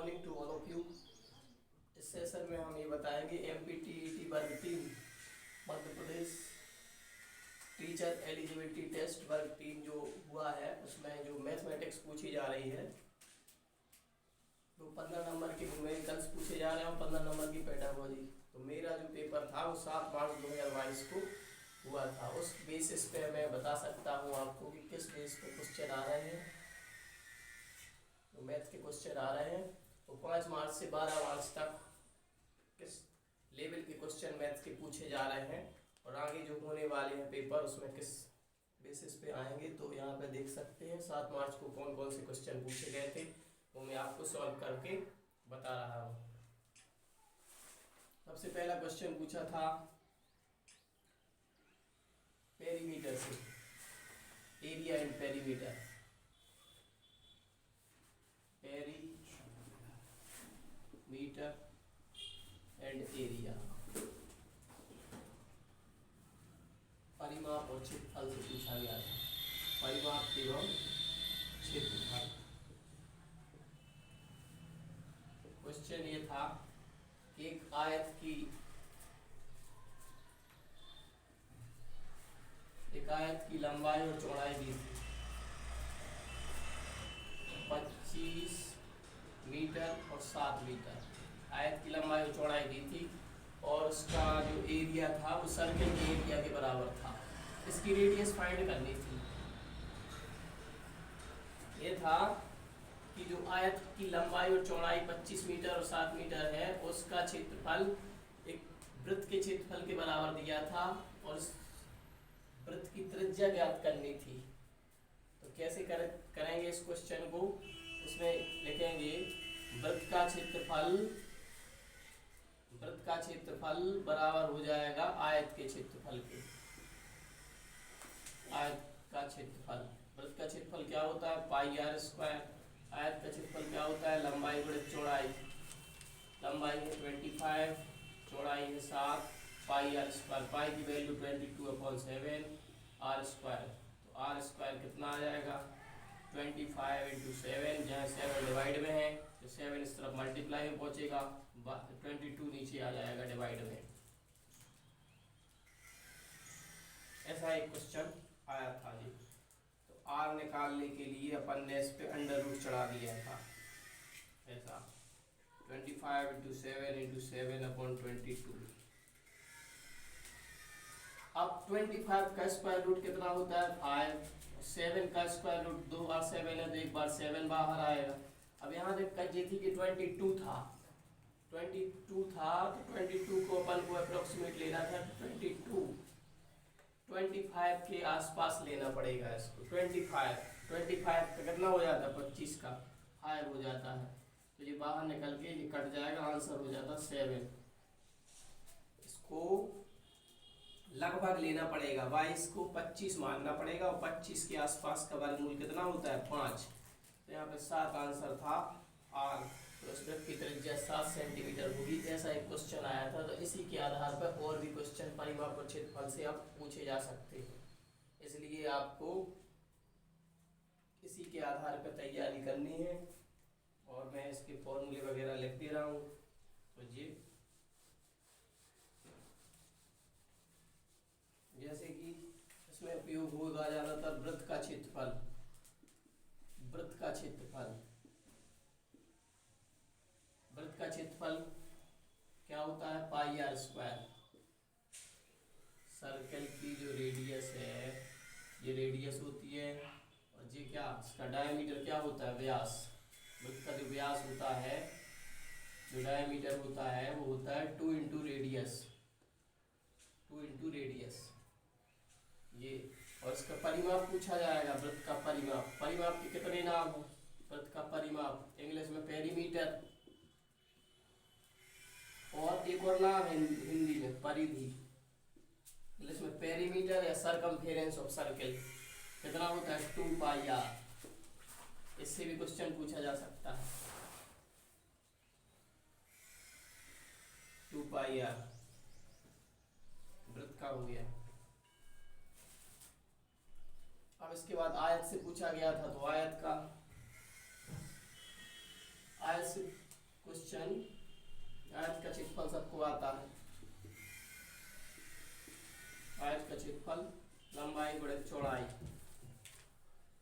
Morning to all of you. इस session में हम ये बताएंगे MPTET वर्ग 3 Madhya Pradesh teacher eligibility test वर्ग 3 जो हुआ है उसमें जो मैथमेटिक्स पूछी जा रही है तो 15 नंबर के न्यूमेरिकल्स पूछे जा रहे हैं और 15 नंबर की पेडागोजी। तो मेरा जो पेपर था वो 7 मार्च 2022 को हुआ था। उस बेसिस पे मैं बता सकता हूँ आपको कि किस बेस पे क्वेश्चन आ रहे हैं। तो मैथ के क्वेश्चन आ रहे हैं तो 5 मार्च से 12 मार्च तक किस लेवल के क्वेश्चन मैथ के पूछे जा रहे हैं और आगे जो होने वाले हैं पेपर उसमें किस बेसिस पे आएंगे। तो यहाँ पे देख सकते हैं 7 मार्च को कौन कौन से क्वेश्चन पूछे गए थे वो मैं आपको सॉल्व करके बता रहा हूँ। सबसे पहला क्वेश्चन पूछा था पेरीमीटर से, area and perimeter. Perimeter and area, परिमाप और क्षेत्रफल से पूछा गया था। परिमाप एवं क्षेत्रफल। क्वेश्चन ये था कि एक आयत की लंबाई और चौड़ाई दी थी 25 मीटर और 7 मीटर। आयत की लंबाई और चौड़ाई दी थी और उसका जो एरिया था वो सर्कल के एरिया के बराबर था। इसकी रेडियस फाइंड करनी थी। ये था कि जो आयत की लंबाई और चौड़ाई 25 मीटर और 7 मीटर है उसका क्षेत्रफल एक वृत्त के क्षेत्रफल के बराबर दिया था और इस वृत्त की त्रिज्या ज्ञात करनी थी। तो कैसे करेंगे इस क्वेश्चन को। इसमें लिखेंगे वृत्त का क्षेत्रफल बराबर हो जाएगा आयत के क्षेत्रफल के। आयत का क्षेत्रफल, वृत्त का क्षेत्रफल क्या होता है पाई आर स्क्वायर। आयत का क्षेत्रफल क्या होता है लंबाई गुणित चौड़ाई। लंबाई है 25, चौड़ाई है 7, पाई आर स्क्वायर। पाई की वैल्यू 22/7 आर स्क्वायर। तो आर स्क्वायर कितना आ जाएगा 25 × 7, जहाँ 7 डिवाइड में है तो 7 इस तरफ मल्टीप्लाई में पहुंचेगा, 22 नीचे आ जाएगा डिवाइड में। ऐसा एक क्वेश्चन आया था जी। तो आर निकालने के लिए अपन ने इस पे अंडर रूट चढ़ा दिया था। ऐसा 25 × 7 × 7/22। अब 25 का स्क्वायर रूट कितना होता है 5। 7 का स्क्वायर रूट 2 बार 7 है तो एक बार 7 बाहर आएगा। अब यहाँ दिक्कत ये थी कि 22 था तो 22 को अपन को अप्रोक्सीमेट लेना था। 25 के आसपास लेना पड़ेगा इसको। 25 का कितना हो जाता है 25 का 5 हो जाता है तो ये बाहर निकल के ये कट जाएगा, आंसर हो जाता 7। इसको लगभग लेना पड़ेगा, 22 को 25 मानना पड़ेगा और 25 के आसपास का वर्गमूल कितना होता है 5। तो यहाँ पे 7 आंसर था आर। तो इस वृत्त की त्रिज्या 7 सेंटीमीटर होगी। ऐसा एक क्वेश्चन आया था। तो इसी के आधार पर और भी क्वेश्चन परिमाप और क्षेत्रफल से आप पूछे जा सकते हैं, इसलिए आपको इसी के आधार पर तैयारी करनी है। और मैं इसके फॉर्मूले वगैरह लिख दे रहा हूँ। तो ये जैसे कि इसमें उपयोग होगा ज़्यादातर वृत्त का क्षेत्रफल। वृत्त का क्षेत्रफल क्या होता है पाई आर स्क्वायर। सर्कल की जो रेडियस है ये रेडियस होती है और ये क्या इसका डायमीटर क्या होता है व्यास। वृत्त का जो व्यास होता है, जो डायमीटर होता है वो होता है 2 × रेडियस। 2 × रेडियस ये। और इसका परिमाप पूछा जाएगा। वृत्त का परिमाप के कितने नाम हैं। वृत्त का परिमाप इंग्लिश में पेरीमीटर और एक और नाम है हिंदी में परिधि। इंग्लिश में पेरीमीटर या सरकमफेरेंस ऑफ सर्कल कितना होता है 2 पाई आर। इससे भी क्वेश्चन पूछा जा सकता है 2 पाई आर। वृत्त का हो गया। अब इसके बाद आयत से पूछा गया था। तो आयत से क्वेश्चन, आयत का क्षेत्रफल सबको आता है, आयत का क्षेत्रफल लंबाई गुणित चौड़ाई।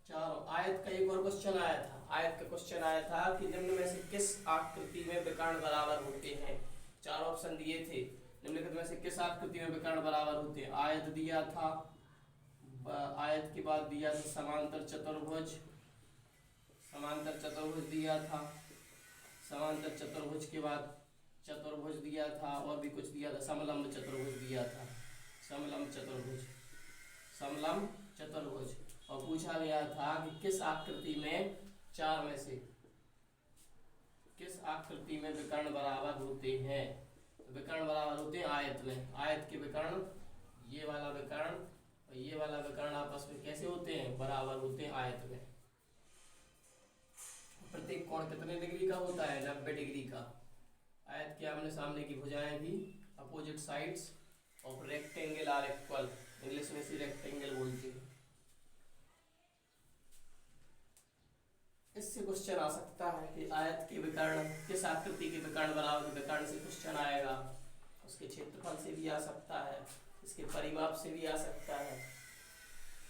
चलो आयत का एक और क्वेश्चन आया था, आयत का क्वेश्चन आया था कि निम्न में से किस आकृति में विकर्ण बराबर होते हैं। चार ऑप्शन दिए थे, निम्नलिखित में से किस आकृति में विकर्ण बराबर होते हैं। आयत दिया था, आयत के बाद दिया था समांतर चतुर्भुज, समांतर चतुर्भुज दिया था, समांतर चतुर्भुज के बाद चतुर्भुज दिया था, और भी कुछ दिया था, समलंब चतुर्भुज दिया था, समलंब चतुर्भुज, समलंब चतुर्भुज। और पूछा गया था कि किस आकृति में, चार में से किस आकृति में विकर्ण बराबर होते हैं। तो विकर्ण बराबर होते हैं आयत में, आयत के विकर्ण, ये वाला विकर्ण और ये वाला विकर्ण आपस में कैसे होते हैं, बराबर होते हैं आयत में। प्रत्येक कोण कितने डिग्री का होता है, 90 डिग्री का। आयत के आमने सामने की भुजाएं भी, opposite sides of rectangle are equal, English में इसे रेक्टेंगल बोलते हैं। इससे क्वेश्चन आ सकता है कि आयत के विकर्ण, किस आकृति के विकर्ण बराबर विकर्ण से क्वेश्चन आएगा। उसके क्षेत्रफल से भी आ सकता है, इसके परिमाप से भी आ सकता है।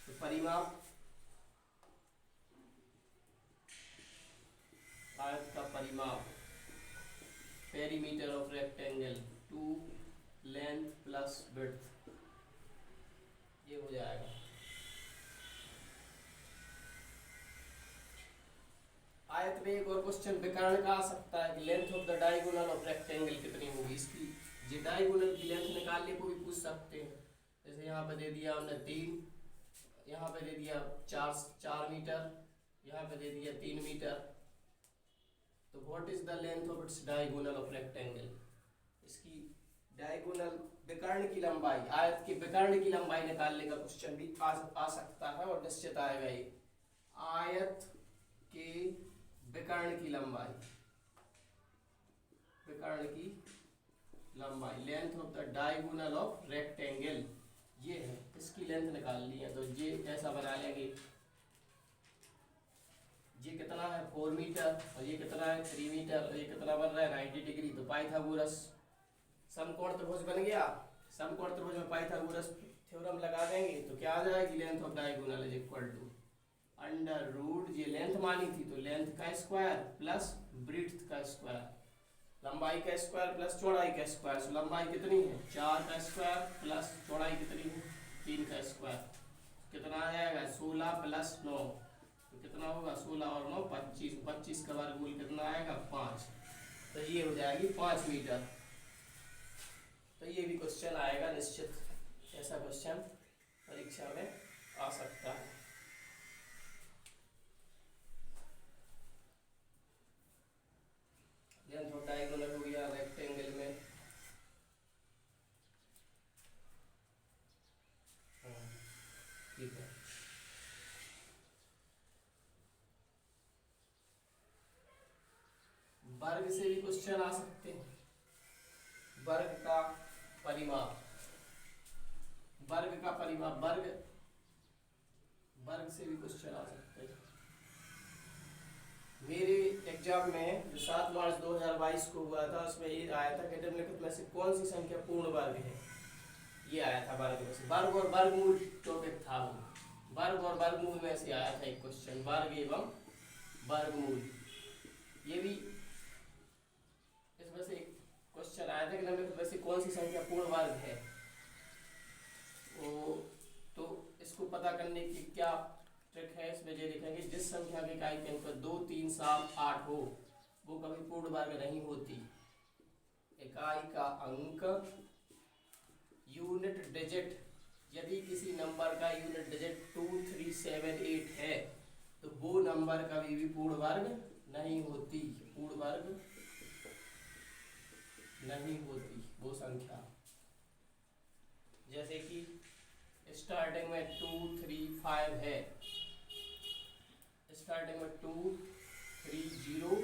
तो परिमाप, आयत का परिमाप, perimeter of rectangle 2 length plus width, ये हो जाएगा। आयत में एक और क्वेश्चन विकर्ण का आ सकता है कि length of the diagonal of rectangle कितनी होगी। इसकी जो डायगोनल की लेंथ निकालने को भी पूछ सकते हैं। जैसे यहाँ पे दे दिया हमने 3, यहाँ पे दे दिया 4 मीटर, यहाँ पे दे दिया 3 मीटर। तो what is the length of its diagonal of rectangle, इसकी डायगोनल विकर्ण की लंबाई, आयत के विकर्ण की लंबाई निकालने का क्वेश्चन भी आ सकता है, और निश्चित आएगा ये। आयत के विकर्ण की लंबाई, विकर्ण की लंबाई, length of the diagonal of rectangle, ये है, इसकी लेंथ निकालनी है। तो ये ऐसा बना लेंगे, ये कितना है 4 मीटर, और ये कितना है 3 मीटर, और ये कितना बन रहा है 90 डिग्री। तो पाइथागोरस समकोण त्रिभुज बन गया। समकोण त्रिभुज में पाइथागोरस थ्योरम लगा देंगे तो क्या आ जाएगी, length of diagonal is equal to under root, ये लेंथ मानी थी तो लेंथ का स्क्वायर प्लस ब्रीड्थ का स्क्वायर, लंबाई का स्क्वायर प्लस चौड़ाई का स्क्वायर। तो लंबाई कितनी है 4 का स्क्वायर प्लस चौड़ाई कितनी है 3 का स्क्वायर, कितना आ जाएगा 16 प्लस 9, तो कितना होगा 16 और 9 25, 25 का वर्गमूल कितना आएगा 5। तो ये हो जाएगी 5 मीटर। तो ये भी क्वेश्चन आएगा निश्चित, ऐसा क्वेश्चन परीक्षा में आ सकता है। लेंथ ऑफ डायगोनल हो गया रेक्टेंगल में, ठीक है। वर्ग से भी क्वेश्चन आ सकते हैं, वर्ग का परिमाप, वर्ग का परिमाप, वर्ग से भी क्वेश्चन आ सकते हैं। मेरे एग्जाम में जो 7 मार्च 2022 को हुआ था उसमें ये आया था कि निम्नलिखित में से कौन सी संख्या पूर्ण वर्ग है, ये आया था वर्ग में से। वर्ग और वर्गमूल टॉपिक था वो, वर्ग और वर्गमूल में से आया था एक क्वेश्चन, वर्ग एवं वर्गमूल। ये भी इसमें से एक क्वेश्चन आया था कि निम्नलिखित में से कौन सी संख्या पूर्ण वर्ग है। तो इसको पता करने की क्या ट्रिक है, इसमें ये देखेंगे जिस संख्या के इकाई के अंक 2, 3, 7, 8 हो वो कभी पूर्ण वर्ग नहीं होती। इकाई का अंक, यूनिट डिजिट, यदि किसी नंबर का यूनिट डिजिट 2, 3, 7, 8 है तो वो नंबर कभी भी पूर्ण वर्ग नहीं होती, पूर्ण वर्ग नहीं होती वो संख्या। जैसे कि स्टार्टिंग में 2, 3, 5 है, स्टार्टिंग में 2, 3, 0,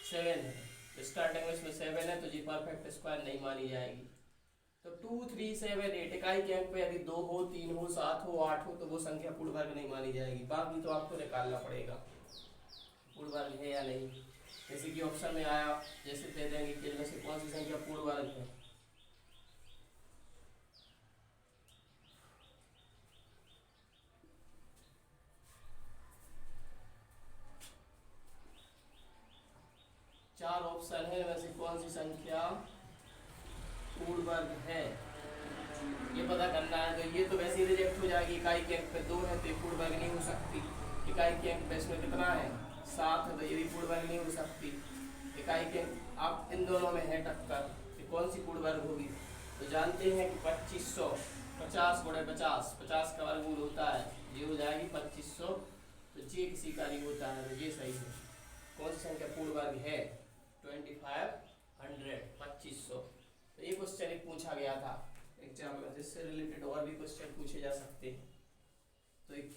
7 है, स्टार्टिंग में इसमें 7 है तो जी परफेक्ट स्क्वायर नहीं मानी जाएगी। तो 2, 3, 7, 8 इकाई के अंक पे यदि 2 हो, 3 हो, 7 हो, 8 हो तो वो संख्या पूर्ण वर्ग नहीं मानी जाएगी। बाकी तो आपको निकालना पड़ेगा पूर्ण वर्ग है या नहीं। जैसे कि ऑप्शन में आया, जैसे दे देंगे कि इनमें से कौन सी संख्या पूर्ण वर्ग है। चार ऑप्शन है, इनमें से कौन सी संख्या पूर्ण वर्ग है, ये पता करना है। तो ये तो वैसे ही रिजेक्ट हो जाएगी, इकाई के अंक पे 2 है तो ये पूर्ण वर्ग नहीं हो सकती। इकाई के अंक पे इसमें कितना है 7 है तो ये भी पूर्ण वर्ग नहीं हो सकती। इकाई के अब इन दोनों में है टक्कर, ये कौन सी पूर्ण वर्ग होगी। तो जानते हैं कि 2500 50 गुणे 50 50 का वर्गमूल होता है, ये हो जाएगी 2500। तो ये किसी का नहीं होता है, तो ये सही है। कौन सी संख्या पूर्ण वर्ग है 2500 2500। तो ये क्वेश्चन एक पूछा गया था एग्जाम में, जिससे रिलेटेड और भी क्वेश्चन पूछे जा सकते हैं। तो एक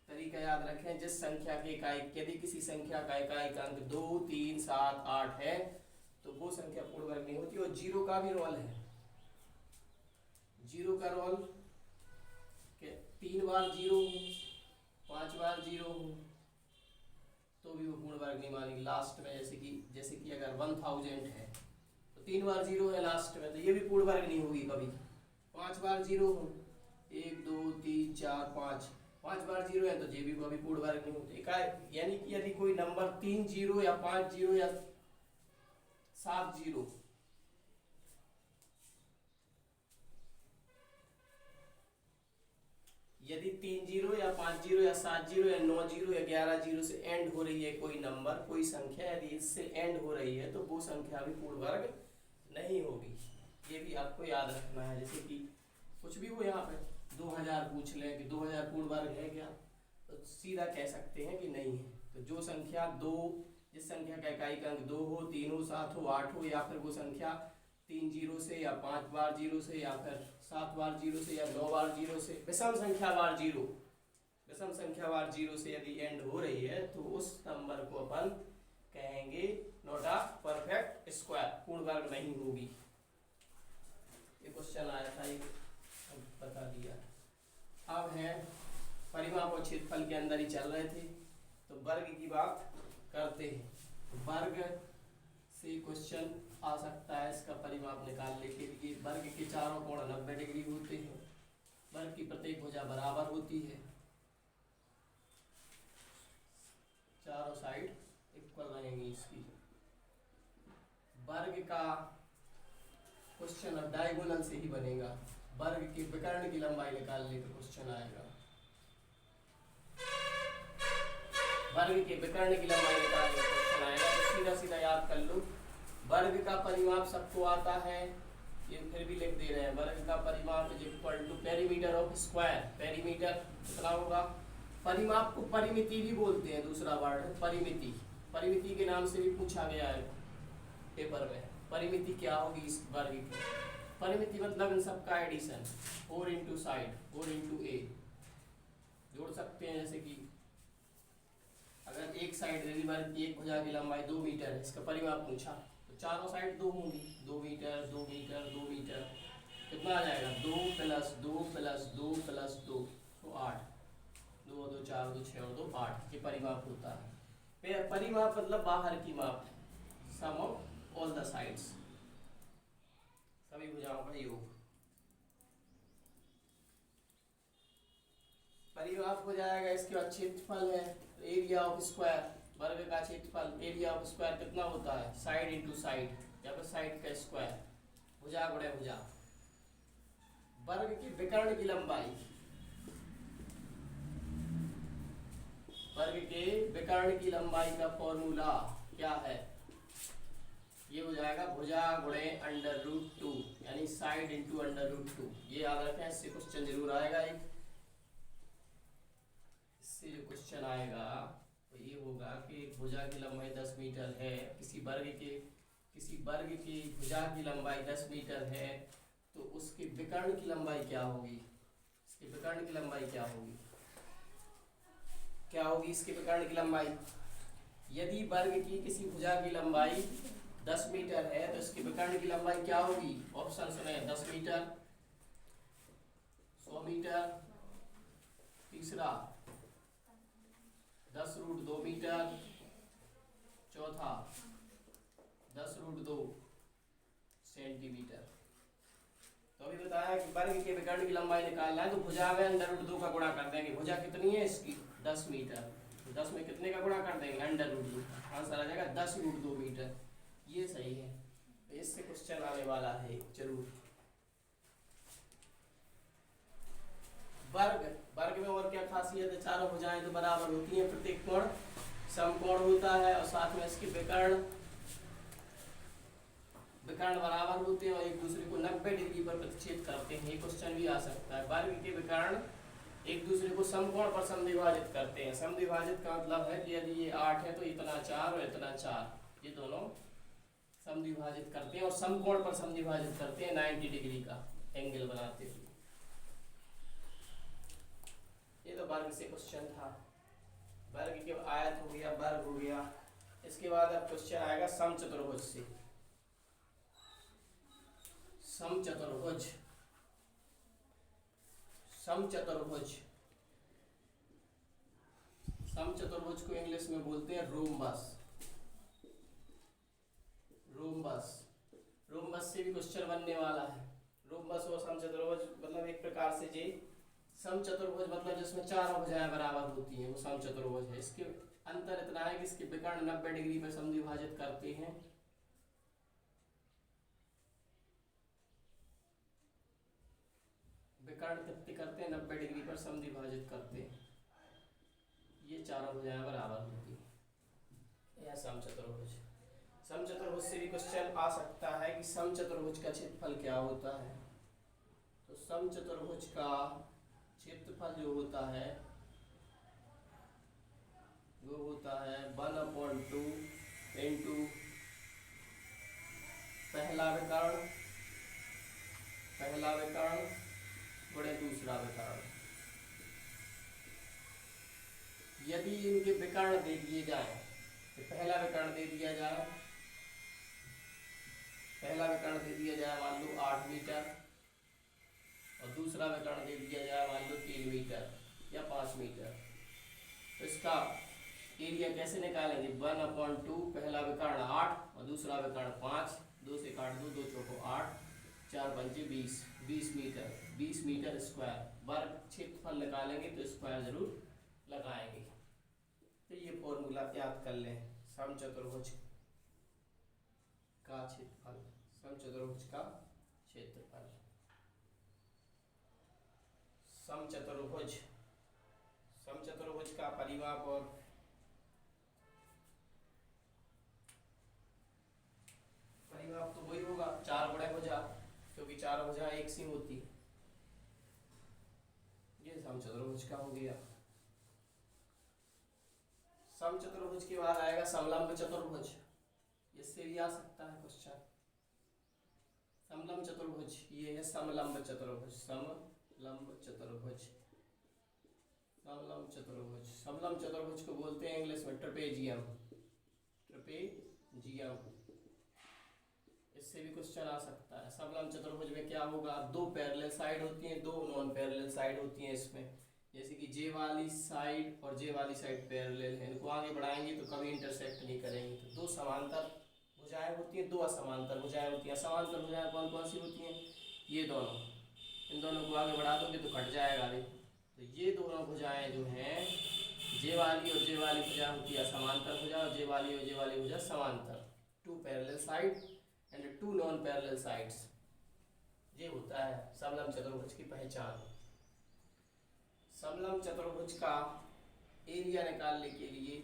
तरीका याद रखें, जिस संख्या के इकाई यदि किसी संख्या का इकाई का अंक 2 3 7 8 है तो वो संख्या पूर्ण वर्ग नहीं होती। और जीरो का भी रोल है, जीरो का रोल 3 बार जीरो हो 5 बार जीरो हो तो भी वो पूर्ण वर्ग नहीं मानेगी। लास्ट में जैसे कि अगर 1000 है तो 3 बार जीरो है लास्ट में, तो ये भी पूर्ण वर्ग नहीं होगी कभी। 5 बार जीरो हो 1 2 3 4 5 बार जीरो है तो ये भी कभी पूर्ण वर्ग नहीं होती। यानी कि यदि कोई नंबर 3 जीरो या 5 जीरो या 7 जीरो यदि 3 जीरो या 5 जीरो या 7 जीरो या 9 जीरो या 11 जीरो से एंड हो रही है कोई नंबर कोई संख्या, यदि इससे एंड हो रही है तो वो संख्या भी पूर्ण वर्ग नहीं होगी। ये भी आपको याद रखना है। जैसे कि कुछ भी हो यहाँ पे 2000 पूछ लें कि 2000 पूर्ण वर्ग है क्या, तो सीधा कह सकते हैं कि नहीं है। तो जो संख्या जिस संख्या का इकाई का अंक 2 हो 3 हो 7 हो 8 हो, या फिर वो संख्या 3 जीरो से या 5 बार जीरो से या फिर 7 बार जीरो से या 9 बार जीरो से विषम संख्या बार जीरो से यदि एंड हो रही है तो उस नंबर को अपन कहेंगे नॉट अ परफेक्ट स्क्वायर, पूर्ण वर्ग नहीं होगी। ये क्वेश्चन आया था, एक बता दिया। अब है परिमाप और क्षेत्रफल के अंदर ही चल रहे थे तो वर्ग की बात करते हैं। वर्ग से क्वेश्चन आ सकता है इसका परिमाप निकालने के लिए। वर्ग के चारों कोण 90 डिग्री होते हैं, वर्ग की प्रत्येक भुजा बराबर होती है, चारों साइड इक्वल रहेंगी इसकी। वर्ग का क्वेश्चन अब डायगोनल से ही बनेगा। वर्ग के विकर्ण की लंबाई निकालने का क्वेश्चन आएगा। वर्ग के विकर्ण की लंबाई निकालने का क्वेश्चन आएगा, तो सीधा सीधा याद कर लो। वर्ग का परिमाप सबको आता है, ये फिर भी लिख दे रहे हैं। वर्ग का परिमाप is equal to perimeter of square. Perimeter कितना होगा, परिमाप को परिमिति भी बोलते हैं, दूसरा वर्ड है परिमिति। परिमिति के नाम से भी पूछा गया है पेपर में। परिमिति क्या होगी इस वर्ग की, परिमिति मतलब इन सबका एडिशन, 4 इंटू साइड 4 इंटू ए जोड़ सकते हैं। जैसे कि अगर एक साइड यदि वर्ग की एक भुजा की लंबाई 2 मीटर है, इसका परिमाप पूछा तो चारों साइड 2 होंगी, 2 मीटर 2 मीटर 2 मीटर, कितना आ जाएगा 2 + 2 + 2 + 2 तो 8, 2 2 4 2 6 और 2 8, ये परिमाप होता है। परिमाप मतलब बाहर की माप, सम ऑफ ऑल द साइड्स, सभी भुजाओं का योग। परिमाप हो जाएगा। इसके बाद क्षेत्रफल है, एरिया ऑफ स्क्वायर। वर्ग का क्षेत्रफल एरिया ऑफ स्क्वायर कितना होता है, साइड इंटू साइड या फिर साइड का स्क्वायर, भुजा गुणे भुजा। वर्ग की विकर्ण की लंबाई, वर्ग के विकर्ण की लंबाई का फॉर्मूला क्या है, ये हो जाएगा भुजा गुणे √2 यानी साइड इंटू √2। ये याद रखें, इससे क्वेश्चन जरूर आएगा। एक इससे जो क्वेश्चन आएगा तो ये होगा कि भुजा की लंबाई 10 मीटर है, किसी वर्ग की भुजा की लंबाई 10 मीटर है, तो उसके विकर्ण की लंबाई क्या होगी, इसके विकर्ण की लंबाई क्या होगी, इसके विकर्ण की लंबाई। यदि वर्ग की किसी भुजा की लंबाई 10 मीटर है तो इसके विकर्ण की लंबाई क्या होगी, ऑप्शन में 10 मीटर 100 मीटर, तीसरा 10√2 मीटर, चौथा 10√2 सेंटीमीटर। तो अभी बताया कि वर्ग के विकर्ण की लंबाई निकालना है, तो भुजा में √2 का गुणा कर देंगे। भुजा कितनी है इसकी? 10 मीटर। तो 10 में कितने का गुणा कर देंगे? √2। आंसर आ जाएगा 10√2 मीटर। ये सही है। तो इससे क्वेश्चन आने वाला है जरूर। वर्ग में और क्या खासियत है? चारों भुजाएं तो बराबर होती हैं, प्रत्येक कोण समकोण होता है और साथ में इसके विकर्ण बराबर होते हैं और एक दूसरे को 90 डिग्री पर प्रतिच्छेद करते हैं। ये क्वेश्चन भी आ सकता है। वर्ग के विकर्ण एक दूसरे को समकोण पर समद्विभाजित करते हैं। समद्विभाजित का मतलब है कि यदि ये 8 है तो इतना 4 और इतना 4, ये दोनों समद्विभाजित करते हैं और समकोण पर समद्विभाजित करते हैं 90 डिग्री का एंगल बनाते हुए। ये तो वर्ग से क्वेश्चन था। वर्ग के आयत हो गया, वर्ग हो गया। इसके बाद अब क्वेश्चन आएगा समचतुर्भुज से। समचतुर्भुज, समचतुर्भुज, समचतुर्भुज को इंग्लिश में बोलते हैं रोम्बस। रोम्बस, रोम्बस से भी क्वेश्चन बनने वाला है। रोम्बस और समचतुर्भुज मतलब एक प्रकार से जे समचतुर्भुज मतलब जिसमें चारों भुजाएं बराबर होती हैं वो समचतुर्भुज है। इसके अंतर इतना है कि इसके विकर्ण 90 डिग्री पर समद्विभाजित करते हैं। विकर्ण कितने करते हैं? 90 डिग्री पर समद्विभाजित करते हैं। ये चारों भुजाएं बराबर होती हैं। यह समचतुर्भुज। समचतुर्भुज से भी क्वेश्चन आ सकता है कि समचतुर्भुज का क्षेत्रफल क्या होता है। तो समचतुर्भुज का क्षेत्रफल जो होता है वो होता है 1/2 इंटू पहला विकर्ण गुणे दूसरा विकर्ण। यदि इनके विकर्ण दे दिए जाए तो पहला विकर्ण दे दिया जाए, मान लो 8 मीटर और दूसरा विकर्ण दे दिया जाए मान लो 3 मीटर या 5 मीटर, तो इसका एरिया कैसे निकालेंगे? 1/2 पहला विकर्ण 8 और दूसरा विकर्ण 5, 2 से काट दो, 2 चौको 8, 4 पंचे 20 मीटर, 20 मीटर स्क्वायर। वर्ग क्षेत्रफल निकालेंगे तो स्क्वायर जरूर लगाएंगे। तो ये फॉर्मूला याद कर लें। समचतुर्भुज का क्षेत्रफल, समचतुर्भुज का क्षेत्रफल, समचतुर्भुज, समचतुर्भुज का परिमाप और परिमाप तो वही होगा 4 गुणे भुजा, क्योंकि 4 भुजा एक सी होती। ये समचतुर्भुज का हो गया। समचतुर्भुज के बाद आएगा समलंब चतुर्भुज। इससे भी आ सकता है क्वेश्चन। समलंब चतुर्भुज, ये है समलंब चतुर्भुज, समलंब चतुर्भुज, समलंब चतुर्भुज। समलंब चतुर्भुज को बोलते हैं इंग्लिश में ट्रेपेजियम, ट्रेपेजियम। इससे भी क्वेश्चन आ सकता है। समलंब चतुर्भुज में क्या होगा? 2 पैरेलल साइड होती हैं, 2 नॉन पैरेलल साइड होती हैं इसमें। जैसे कि जे वाली साइड और जे वाली साइड पैरेलल है, इनको आगे बढ़ाएंगे तो कभी इंटरसेक्ट नहीं करेंगे। तो 2 समांतर भुजाएं होती हैं, 2 असमांतर भुजाएं होती हैं। समांतर भुजाएं कौन कौन सी होती हैं? ये दोनों। इन दोनों को आगे बढ़ा दोगे तो कट जाएगा। तो ये दोनों भुजाएं जो हैं, जे वाली और जे वाली भुजा होती है समांतर भुजा और जे वाली भुजा समांतर। 2 parallel side and 2 non parallel sides. ये होता है समलंब चतुर्भुज की पहचान। समलंब चतुर्भुज का एरिया निकालने के लिए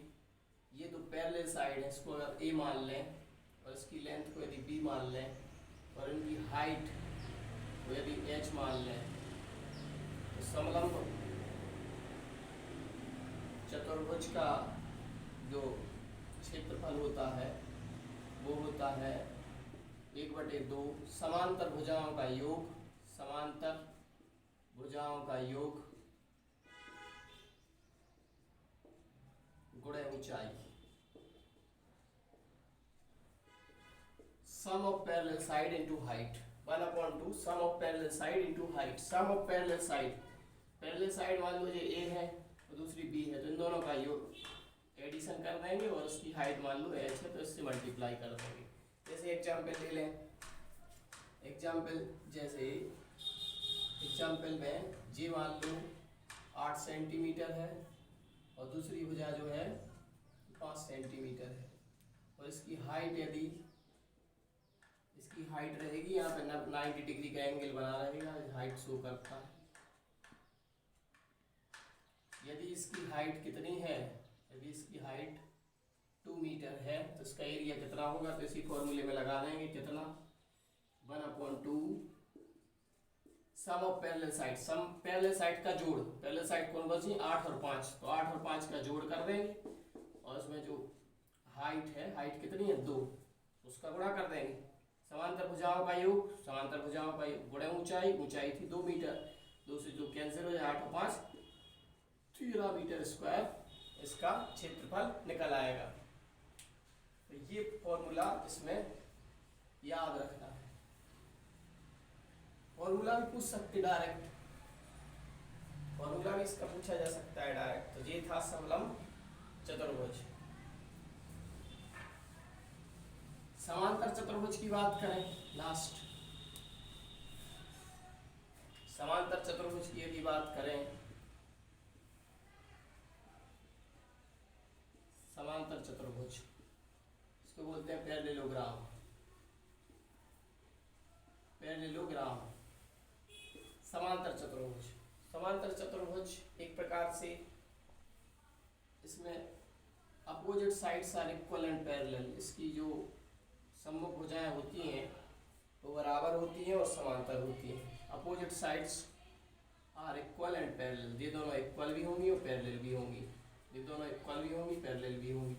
ये 2 पैरेलल साइड है, इसको अगर ए मान लें और इसकी लेंथ को यदि बी मान लें और इनकी हाइट को यदि एच मान लें, तो समलंब चतुर्भुज का जो क्षेत्रफल होता है वो होता है 1/2 समांतर भुजाओं का योग, समांतर भुजाओं का योग गुणे ऊंचाई। Sum of parallel side into height, 1/2 sum of parallel side into height. Sum of parallel side, parallel side मान लो ये ए है और दूसरी बी है, तो इन दोनों का योग एडिशन कर देंगे और उसकी हाइट मान लो एच है तो इससे मल्टीप्लाई कर देंगे। जैसे एग्जाम्पल ले लें, एग्जाम्पल जैसे एग्जाम्पल में जी मान लो 8 सेंटीमीटर है और दूसरी भुजा जो है 5 सेंटीमीटर है, और इसकी हाइट यदि इसकी हाइट रहेगी यहाँ पे 90 डिग्री का एंगल बना रहेगा, हाइट शो करता है। यदि इसकी हाइट कितनी है, यदि इसकी हाइट 2 मीटर है तो इसका एरिया कितना होगा, तो इसी फॉर्मूले में लगा देंगे कितना 1/2 sum of parallel side, sum parallel side का जोड़, पैरेलल साइड कौन बची 8 और 5, तो 8 और 5 का जोड़ कर देंगे और उसमें जो हाइट है, हाइट कितनी है 2, उसका गुणा कर देंगे। समांतर भुजाओं का योग, समांतर भुजाओं का योग गुणे ऊंचाई, ऊंचाई थी 2 मीटर, 2 से 2 कैंसिल हो जाए, 8 और 5 13 मीटर स्क्वायर इसका क्षेत्रफल निकल आएगा। तो ये फॉर्मूला इसमें याद रखना है। फॉर्मूला भी पूछ सकते डायरेक्ट, फॉर्मूला भी इसका पूछा जा सकता है डायरेक्ट। तो ये था समलंब चतुर्भुज। समांतर चतुर्भुज की बात करें लास्ट, समांतर चतुर्भुज की यदि बात करें, समांतर चतुर्भुज इसको बोलते हैं पैरेललोग्राम, पैरेललोग्राम। समांतर चतुर्भुज, समांतर चतुर्भुज एक प्रकार से इसमें opposite sides are equal and parallel, इसकी जो सम्मुख भुजाएं होती हैं वो बराबर होती हैं और समांतर होती हैं। Opposite sides are equal and parallel, ये दोनों इक्वल भी होंगी और पैरेलल भी होंगी, ये दोनों इक्वल भी होंगी पैरेलल भी होंगी।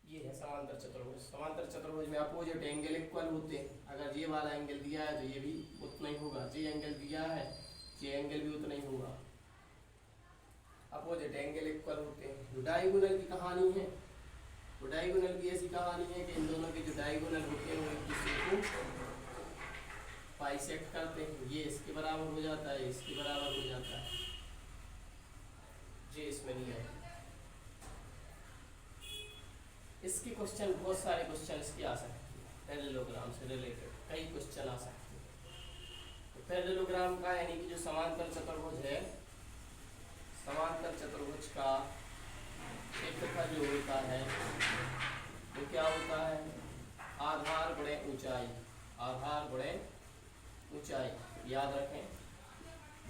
ये है समांतर चतुर्भुज। समांतर चतुर्भुज में अपोजिट एंगल इक्वल होते हैं, अगर ये वाला एंगल दिया है तो ये भी उतना ही होगा, ये एंगल दिया है ये एंगल भी उतना ही होगा, अपोजिट एंगल इक्वल होते हैं। जो डायगोनल की कहानी है, वो डायगोनल की ऐसी कहानी है कि इन दोनों के जो डायगोनल होते हैं वो एक दूसरे को बाइसेक्ट करते हैं, ये इसके बराबर हो जाता है, इसके बराबर हो जाता है, ये इसमें नहीं है। इसके क्वेश्चन, बहुत सारे क्वेश्चन इसके आ सकते हैं, पैरेललोग्राम से रिलेटेड कई क्वेश्चन आ सकते हैं। तो पैरेललोग्राम का यानी कि जो समांतर चतुर्भुज है, समांतर चतुर्भुज का क्षेत्रफल जो होता है वो क्या होता है, आधार गुणे ऊंचाई, आधार गुणे ऊंचाई। याद रखें,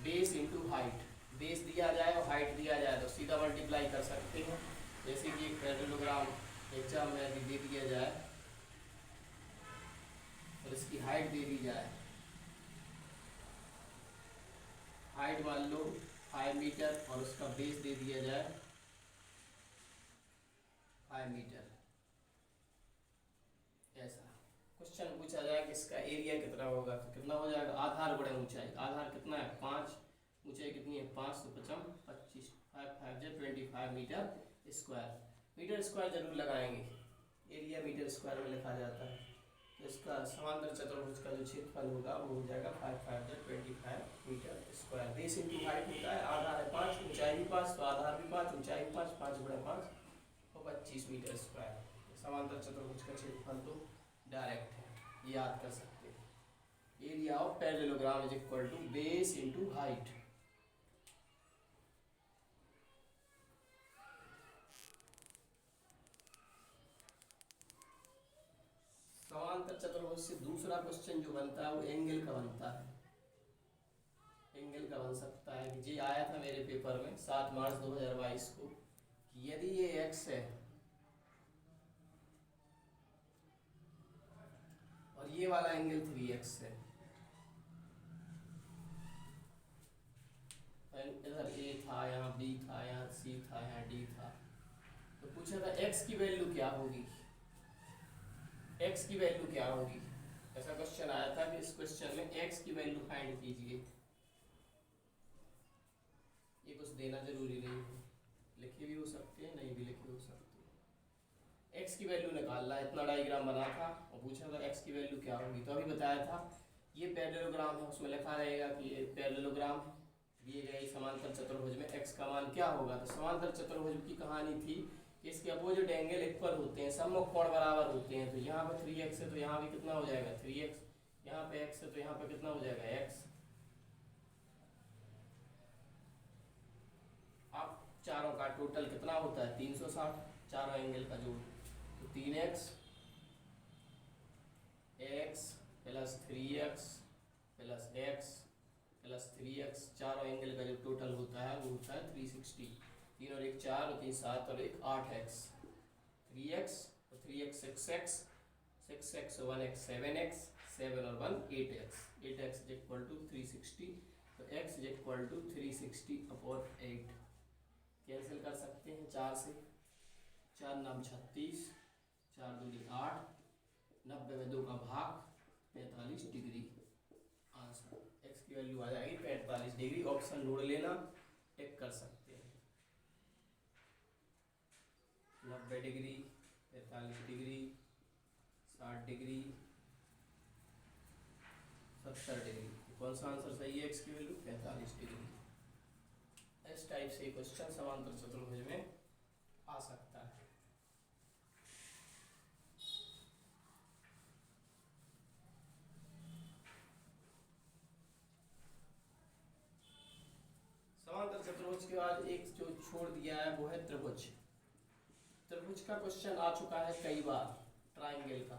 बेस इंटू हाइट, बेस दिया जाए और हाइट दिया जाए तो सीधा मल्टीप्लाई कर सकते हैं। जैसे कि एक पैरेललोग्राम एग्जाम में अभी दे दिया जाए और इसकी हाइट दे दी जाए, हाइट मान लो 5 मीटर और उसका बेस दे दिया जाए 5 मीटर, ऐसा क्वेश्चन पूछा जाए कि इसका एरिया कितना होगा, तो कितना हो जाएगा आधार गुणे ऊंचाई। आधार कितना है 5, ऊंचाई कितनी है 5 तो 25, 5 5 25 मीटर स्क्वायर। मीटर स्क्वायर जरूर लगाएंगे, एरिया मीटर स्क्वायर में लिखा जाता है। तो इसका समांतर चतुर्भुज का जो क्षेत्रफल होगा वो हो जाएगा 5 5 25 metre square. Base into height होता है, आधार है 5, ऊंचाई भी 5 तो आधार भी 5, ऊंचाई भी 5, 5 गुणे 5 और 25 मीटर स्क्वायर। समांतर चतुर्भुज का क्षेत्रफल तो डायरेक्ट है, याद कर सकते हैं। Area of parallelogram is equal to base into height. समांतर चतुर्भुज से दूसरा क्वेश्चन जो बनता है वो एंगल का बनता है। एंगल का बन सकता है कि जी आया था मेरे पेपर में 7 मार्च 2022 को कि यदि ये x है और ये वाला एंगल 3x है, इधर a था, यहाँ b था, यहाँ c था, यहाँ d था, तो पूछा था x की वैल्यू क्या होगी, x की वैल्यू क्या होगी। ऐसा क्वेश्चन आया था कि इस क्वेश्चन में x की वैल्यू फाइंड कीजिए। ये कुछ देना जरूरी नहीं है, लिखे भी हो सकते हैं नहीं भी लिखे हो सकते हैं। x की वैल्यू निकालना, इतना डायग्राम बना था और पूछा था x की वैल्यू क्या होगी। तो अभी बताया था ये पैरेललोग्राम है, उसमें लिखा रहेगा कि ये पैरेललोग्राम दिए गए समांतर चतुर्भुज में x का मान क्या होगा। तो समांतर चतुर्भुज की कहानी थी कि इसके अपोजिट एंगल इक्वल होते हैं, सम्मुख कोण बराबर होते हैं। तो यहाँ पे 3x है तो यहाँ भी कितना हो जाएगा 3x, यहाँ पे x है तो यहाँ पे कितना हो जाएगा x। अब चारों का टोटल कितना होता है 360, चारों एंगल का जोड़। तो 3x x plus 3x plus x plus 3x, चारों एंगल का जो टोटल होता है वो होता है 360। 3 और 1 4 और 3 7 और 1 8x, 3x और 3x 6x, 6x और 1x 7x, 7 और 1 8x, 8x is equal to 360। तो x is equal to 360 upon 8। Cancel कर सकते हैं 4 से, 4 नाम 36, 4 दूनी 8, 90 में 2 का भाग 45 डिग्री आंसर। x की वैल्यू आ जाएगी 45 डिग्री। ऑप्शन ढूंढ लेना, टिक कर सकते हैं। 90 डिग्री, 45 डिग्री, 60 डिग्री, 70 डिग्री। कौन सा आंसर सही है? x की वैल्यू 45 डिग्री। इस टाइप से क्वेश्चन समांतर चतुर्भुज में आ सकता है। समांतर चतुर्भुज के बाद एक जो छोड़ दिया है वो है त्रिभुज। त्रिभुज का क्वेश्चन आ चुका है कई बार, ट्रायंगल का।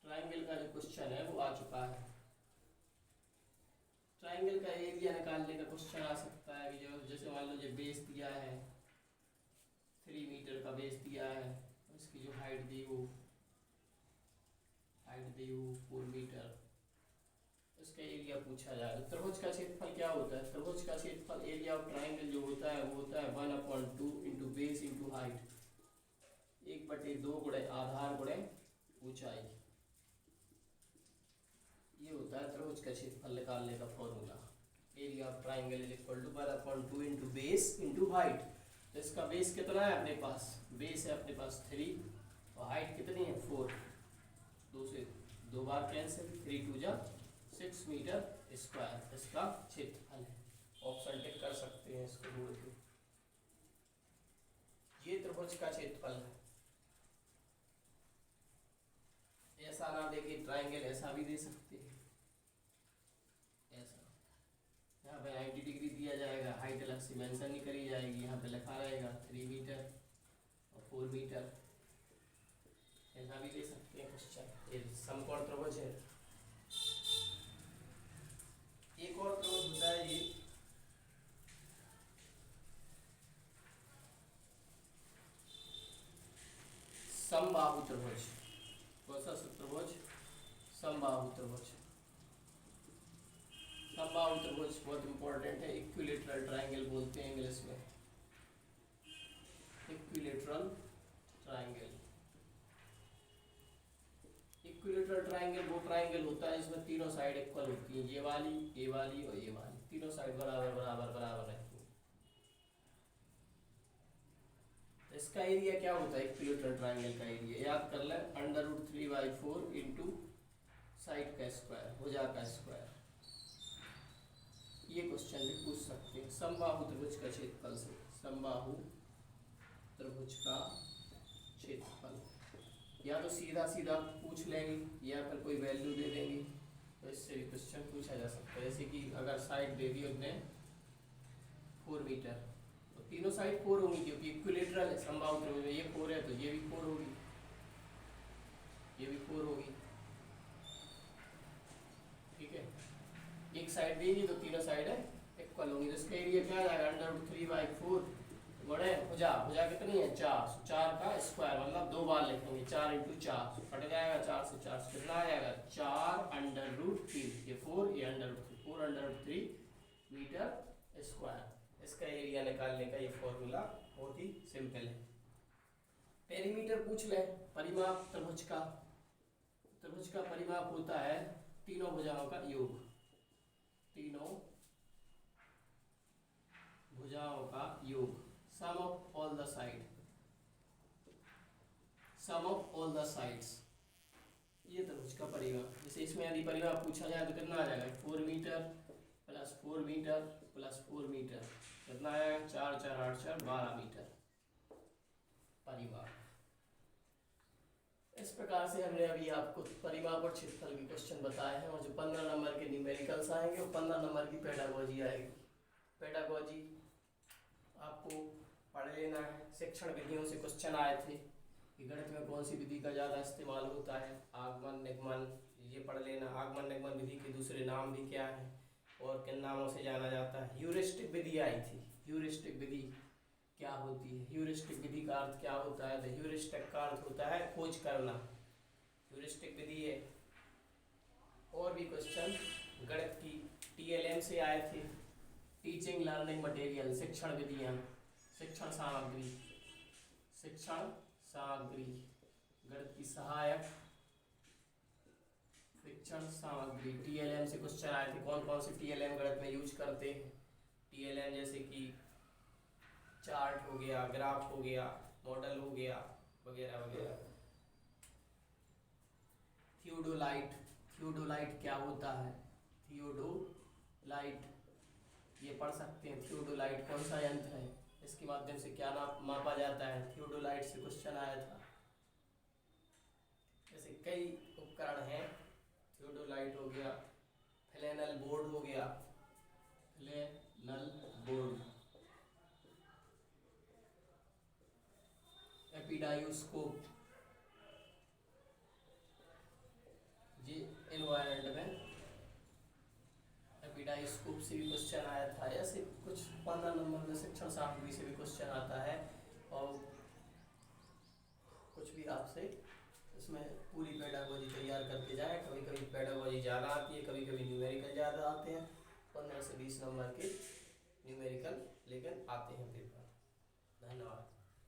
ट्रायंगल का जो क्वेश्चन है वो आ चुका है। ट्रायंगल का एरिया निकालने का क्वेश्चन आ सकता है कि जो जैसे मान लो जो बेस दिया है 3 मीटर का बेस दिया है, इसकी जो हाइट दी वो 4 मीटर, इसका एरिया पूछा जाए। तो त्रिभुज का क्षेत्रफल क्या होता है? त्रिभुज का क्षेत्रफल एरिया ऑफ ट्रायंगल जो होता है वो होता है 1/2 इंटू बेस इंटू हाइट, 1/2 गुणे आधार गुणे ऊंचाई। ये होता है त्रिभुज का क्षेत्रफल निकालने का formula. Area of triangle is equal to 1/2 into base into height. तो इसका बेस कितना है अपने पास? बेस है अपने पास 3 और हाइट कितनी है 4। 2 से 2 बार कैंसिल, 3 2 जा 6 मीटर स्क्वायर इसका क्षेत्रफल है। ऑप्शन टिक कर सकते हैं इसको ढूंढ के। ये त्रिभुज का क्षेत्रफल है। ऐसा ना देखिए ट्रायंगल ऐसा भी दे सकते हैं, ऐसा यहाँ पे 90 डिग्री दिया जाएगा, हाइट अलग से मेंशन नहीं करी जाएगी, यहाँ पे लिखा रहेगा 3 मीटर और 4 मीटर। ऐसा भी दे सकते हैं क्वेश्चन। ये समकोण त्रिभुज है। एक और त्रिभुज होता है ये समबाहु त्रिभुज। कौन सा त्रिभुज? समबाहु त्रिभुज। समबाहु त्रिभुज बहुत इंपॉर्टेंट है। इक्विलेटरल ट्रायंगल बोलते हैं इंग्लिश में, इक्विलेटरल ट्रायंगल। इक्विलेटरल ट्रायंगल वो ट्रायंगल होता है जिसमें तीनों साइड इक्वल होती हैं, ये वाली और ये वाली, तीनों साइड बराबर बराबर बराबर रहती हैं। इसका एरिया क्या होता है? इक्विलेटरल ट्रायंगल का एरिया याद कर लें, √3/4 इंटू साइड का स्क्वायर, भुजा का स्क्वायर। ये क्वेश्चन भी पूछ सकते हैं समबाहु त्रिभुज का क्षेत्रफल से। समबाहु त्रिभुज का क्षेत्रफल या तो सीधा सीधा पूछ लेंगे या फिर कोई वैल्यू दे देंगे, तो इससे भी क्वेश्चन पूछा जा सकता है। जैसे कि अगर साइड दे दी उसने 4 मीटर, तो तीनों साइड 4 होंगी क्योंकि इक्विलेटरल है। समबाहु त्रिभुज में ये 4 है तो ये भी 4 होगी, ये भी 4 होगी। ठीक है, एक साइड देगी तो तीनों साइड है इक्वल होंगी। तो इसका एरिया क्या आ जाएगा? √3/4 गुणे भुजा, भुजा कितनी है 4, 4 का स्क्वायर मतलब 2 बार लिखेंगे, 4 इंटू 4 कट जाएगा, 4 से 4 से कितना आ जाएगा 4√3, ये 4 ये √3, 4√3 मीटर स्क्वायर। इसका एरिया निकालने का ये फॉर्मूला बहुत ही सिंपल है। पेरीमीटर पूछ ले, परिमाप त्रिभुज का। त्रिभुज का परिमाप होता है तीनों भुजाओं का योग, तीनों भुजाओं का योग, sum of all the side, sum of all the sides. ये त्रिभुज का परिमाप। जैसे इसमें यदि परिमाप पूछा जाए तो कितना आ जाएगा 4 metre plus 4 metre plus 4 metre, कितना आएगा 4 4 8 4 12 मीटर परिमाप। इस प्रकार से हमने अभी आपको परिमाप और क्षेत्रफल के क्वेश्चन बताए हैं, और जो 15 नंबर के न्यूमेरिकल्स आएंगे और 15 नंबर की पेडागोजी आएगी। पेडागोजी आपको पढ़ लेना है। शिक्षण विधियों से क्वेश्चन आए थे कि गणित में कौन सी विधि का ज़्यादा इस्तेमाल होता है, आगमन निगमन, ये पढ़ लेना। आगमन निगमन विधि के दूसरे नाम भी क्या हैं और किन नामों से जाना जाता है। ह्यूरिस्टिक विधि आई थी, ह्यूरिस्टिक विधि क्या होती है, ह्यूरिस्टिक विधि का अर्थ क्या होता है। द ह्यूरिस्टिक का अर्थ होता है खोज करना, ह्यूरिस्टिक विधि है। और भी क्वेश्चन गणित की TLM से आए थे, टीचिंग लर्निंग मटेरियल, शिक्षण विधियाँ, शिक्षण सामग्री, शिक्षण सामग्री, गणित की सहायक शिक्षण सामग्री, TLM से क्वेश्चन आए थे। कौन कौन से TLM गणित में यूज करते हैं। TLM जैसे कि चार्ट हो गया, ग्राफ हो गया, मॉडल हो गया, वगैरह वगैरह। थियोडोलाइट, थियोडोलाइट क्या होता है, थियोडोलाइट ये पढ़ सकते हैं। थियोडोलाइट कौन सा यंत्र है, इसके माध्यम से क्या मापा जाता है। थियोडोलाइट से क्वेश्चन आया था। जैसे कई उपकरण हैं, थियोडोलाइट हो गया, फ्लेनल बोर्ड हो गया, फ्लेनल बोर्ड, एपिडायोस्कोप, ये एनवायरनमेंट में एपिडायोस्कोप से भी क्वेश्चन आया था। ऐसे कुछ 15 नंबर में शिक्षण सामग्री से भी क्वेश्चन आता है। और कुछ भी आपसे इसमें पूरी पेडागोजी तैयार करके जाए। कभी कभी पेडागोजी ज़्यादा आती है, कभी कभी न्यूमेरिकल ज़्यादा आते हैं। 15 से 20 नंबर के न्यूमेरिकल लेकिन आते हैं।